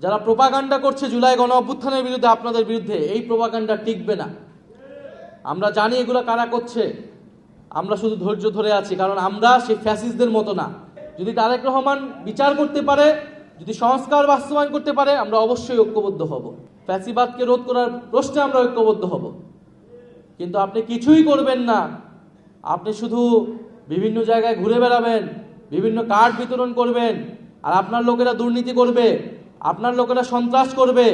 যারা প্রোপাগান্ডা করছে জুলাই গণ অভ্যুত্থানের বিরুদ্ধে, আপনাদের বিরুদ্ধে, এই প্রোপাগান্ডা টিকবে না। আমরা জানি এগুলো কারা করছে। আমরা শুধু ধৈর্য ধরে আছি, কারণ আমরা সেই ফ্যাসিস্টদের মতো না। যদি তারেক রহমান বিচার করতে পারে, যদি সংস্কার বাস্তবায়ন করতে পারে, আমরা অবশ্যই ঐক্যবদ্ধ হব। ফ্যাসিবাদকে রোধ করার প্রশ্নে আমরা ঐক্যবদ্ধ হব। কিন্তু আপনি কিছুই করবেন না, আপনি শুধু বিভিন্ন জায়গায় ঘুরে বেড়াবেন, বিভিন্ন কার্ড বিতরণ করবেন, আর আপনার লোকেরা দুর্নীতি করবে, আপনার লোকেরা সন্ত্রাস করবে,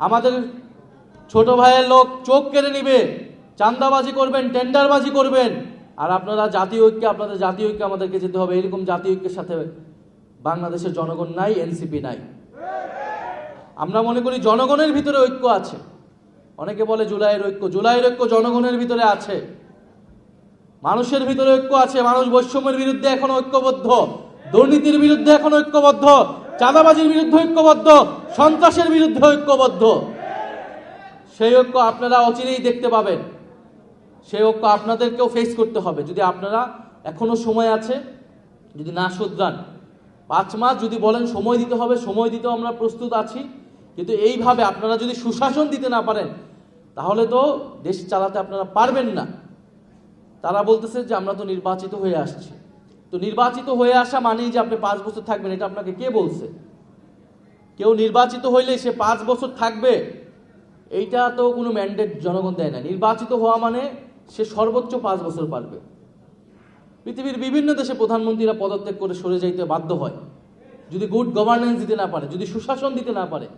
আমাদের ছোট ভাইয়ের লোক চোখ কেড়ে নিবে, চাঁদাবাজি করবেন, টেন্ডারবাজি করবেন, আর আপনারা জাতীয় ঐক্যে, আপনাদের জাতীয় ঐক্যে আমাদেরকে যেতে হবে। এরকম জাতীয় ঐক্যের সাথে বাংলাদেশের জনগণ নাই, এনসিপি নাই। আমরা মনে করি জনগণের ভিতরে ঐক্য আছে। অনেকে বলে জুলাইয়ের ঐক্য, জুলাইয়ের ঐক্য জনগণের ভিতরে আছে, মানুষের ভিতরে ঐক্য আছে। মানুষ বৈষম্যের বিরুদ্ধে এখন ঐক্যবদ্ধ, দুর্নীতির বিরুদ্ধে এখন ঐক্যবদ্ধ, চাঁদাবাজির বিরুদ্ধে ঐক্যবদ্ধ, সন্ত্রাসের বিরুদ্ধে ঐক্যবদ্ধ। সেই ঐক্য আপনারা অচিরেই দেখতে পাবেন। সেই ঐক্য আপনাদেরকেও ফেস করতে হবে। যদি আপনারা এখনো সময় আছে, যদি না শুধরান, 5 মাস যদি বলেন সময় দিতে হবে, সময় দিতেও আমরা প্রস্তুত আছি। কিন্তু এইভাবে আপনারা যদি সুশাসন দিতে না পারেন, তাহলে তো দেশ চালাতে আপনারা পারবেন না। তারা বলতেছে যে আমরা তো নির্বাচিত হয়ে আসছি। তো নির্বাচিত হয়ে আসা মানেই যে আপনি 5 বছর থাকবেন, এটা আপনাকে কে বলছে? কেউ নির্বাচিত হইলে সে 5 বছর থাকবে, এইটা তো কোনো ম্যান্ডেট জনগণ দেয় না। নির্বাচিত হওয়া মানে সে সর্বোচ্চ 5 বছর পারবে। পৃথিবীর বিভিন্ন দেশে প্রধানমন্ত্রীরা পদত্যাগ করে সরে যাইতে বাধ্য হয়, যদি গুড গভর্নেন্স দিতে না পারে, যদি সুশাসন দিতে না পারে,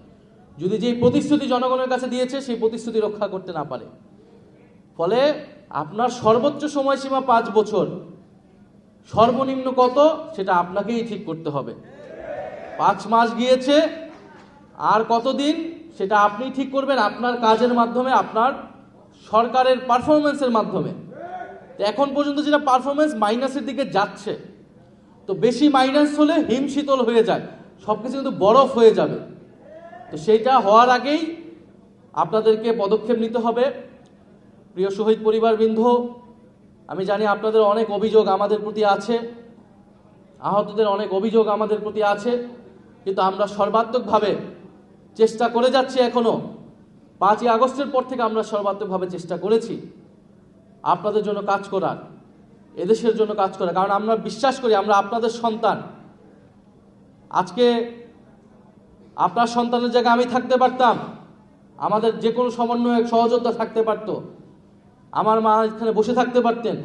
যদি যেই প্রতিশ্রুতি জনগণের কাছে দিয়েছে সেই প্রতিশ্রুতি রক্ষা করতে না পারে। ফলে আপনার সর্বোচ্চ সময়সীমা 5 বছর, সর্বনিম্ন কত সেটা আপনাকেই ঠিক করতে হবে। 5 মাস গিয়েছে, আর কতদিন সেটা আপনি ঠিক করবেন আপনার কাজের মাধ্যমে, আপনার সরকারের পারফরমেন্সের মাধ্যমে। এখন পর্যন্ত যেটা পারফরমেন্স মাইনাসের দিকে যাচ্ছে, তো বেশি মাইনাস হলে হিমশীতল হয়ে যায়, সব কিছু কিন্তু বরফ হয়ে যাবে। তো সেইটা হওয়ার আগেই আপনাদেরকে পদক্ষেপ নিতে হবে। প্রিয় শহীদ পরিবারবৃন্দ, আমি জানি আপনাদের অনেক অভিযোগ আমাদের প্রতি আছে, আহতদের অনেক অভিযোগ আমাদের প্রতি আছে, কিন্তু আমরা সর্বাত্মকভাবে চেষ্টা করে যাচ্ছি। এখনো 5ই আগস্টের পর থেকে আমরা সর্বাত্মকভাবে চেষ্টা করেছি আপনাদের জন্য কাজ করার, এদেশের জন্য কাজ করার, কারণ আমরা বিশ্বাস করি আমরা আপনাদের সন্তান। আজকে আপনার সন্তানের জায়গায় আমি থাকতে পারতাম, আমাদের যে কোনো সমন্বয়ক সহযোদ্ধা থাকতে পারতো, আমার মা এখানে বসে থাকতে পারতেন।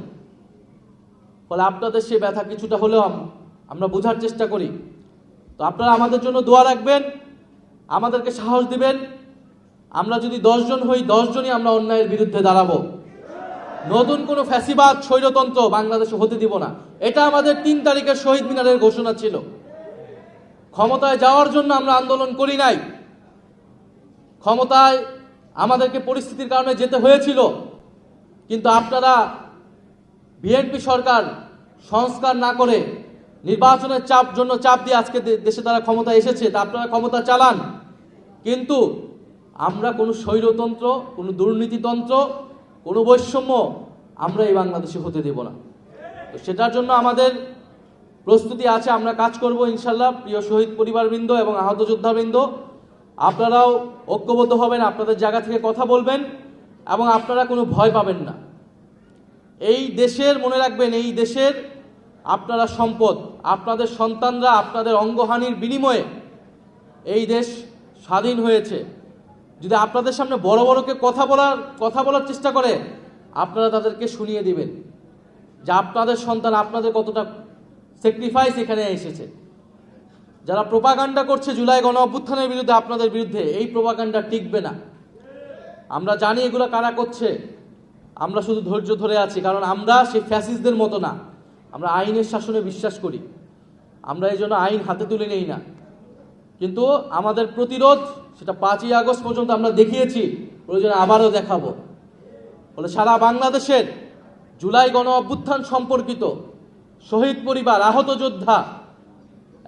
ফলে আপনাদের সেই ব্যথা কিছুটা হলেও আমরা বোঝার চেষ্টা করি। তো আপনারা আমাদের জন্য দোয়া রাখবেন, আমাদেরকে সাহস দিবেন। আমরা যদি 10 জন হই, 10 জনই আমরা অন্যায়ের বিরুদ্ধে দাঁড়াবো। নতুন কোনো ফ্যাসিবাদ স্বৈরতন্ত্র বাংলাদেশে হতে দিব না। এটা আমাদের 3 তারিখের শহীদ মিনারের ঘোষণা ছিল। ক্ষমতায় যাওয়ার জন্য আমরা আন্দোলন করি নাই, ক্ষমতায় আমাদেরকে পরিস্থিতির কারণে যেতে হয়েছিল। কিন্তু আপনারা বিএনপি সরকার সংস্কার না করে নির্বাচনের জন্য চাপ দিয়ে আজকে দেশে তারা ক্ষমতা এসেছে, তা আপনারা ক্ষমতা চালান। কিন্তু আমরা কোনো স্বৈরতন্ত্র, কোনো দুর্নীতিতন্ত্র, কোনো বৈষম্য আমরা এই বাংলাদেশে হতে দেব না। তো সেটার জন্য আমাদের প্রস্তুতি আছে, আমরা কাজ করব ইনশাল্লাহ। প্রিয় শহীদ পরিবারবৃন্দ এবং আহত যোদ্ধাবৃন্দ, আপনারাও ঐক্যবদ্ধ হবেন, আপনাদের জায়গা থেকে কথা বলবেন, এবং আপনারা কোনো ভয় পাবেন না। এই দেশের, মনে রাখবেন, এই দেশের আপনারা সম্পদ। আপনাদের সন্তানরা আপনাদের অঙ্গহানির বিনিময়ে এই দেশ স্বাধীন হয়েছে। যদি আপনাদের সামনে বড় বড়কে কথা বলার চেষ্টা করে, আপনারা তাদেরকে শুনিয়ে দিবেন যে আপনাদের সন্তান আপনাদের কতটা স্যাক্রিফাইস এখানে এসেছে। যারা প্রোপাগান্ডা করছে জুলাই গণ অভ্যুত্থানের বিরুদ্ধে, আপনাদের বিরুদ্ধে, এই প্রোপাগান্ডা টিকবে না। আমরা জানি এগুলো কারা করছে। আমরা শুধু ধৈর্য ধরে আছি, কারণ আমরা সেই ফ্যাসিস্টদের মতো না। আমরা আইনের শাসনে বিশ্বাস করি, আমরা এই জন্য আইন হাতে তুলে নেই না। কিন্তু আমাদের প্রতিরোধ সেটা 5ই আগস্ট পর্যন্ত আমরা দেখিয়েছি, প্রয়োজনে আবারও দেখাবো। ফলে সারা বাংলাদেশের জুলাই গণ অভ্যুত্থান সম্পর্কিত শহীদ পরিবার, আহত যোদ্ধা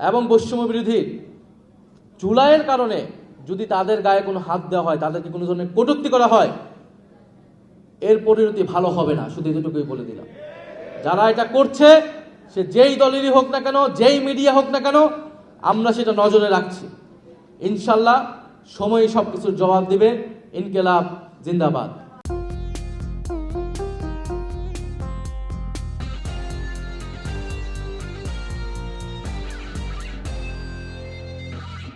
এবং বৈষম্য বিরোধী জুলাইয়ের কারণে যদি তাদের গায়ে কোনো হাত দেওয়া হয়, তাদেরকে কোনো ধরনের কটূক্তি করা হয়, এর পরিণতি ভালো হবে না। শুধু এতটুকুই বলে দিলাম। যারা এটা করছে, সে যেই দলেরই হোক না কেন, যেই মিডিয়া হোক না কেন, আমরা সেটা নজরে রাখছি। ইনশাল্লাহ সময় সব কিছুর জবাব দিবে। ইনকিলাব জিন্দাবাদ।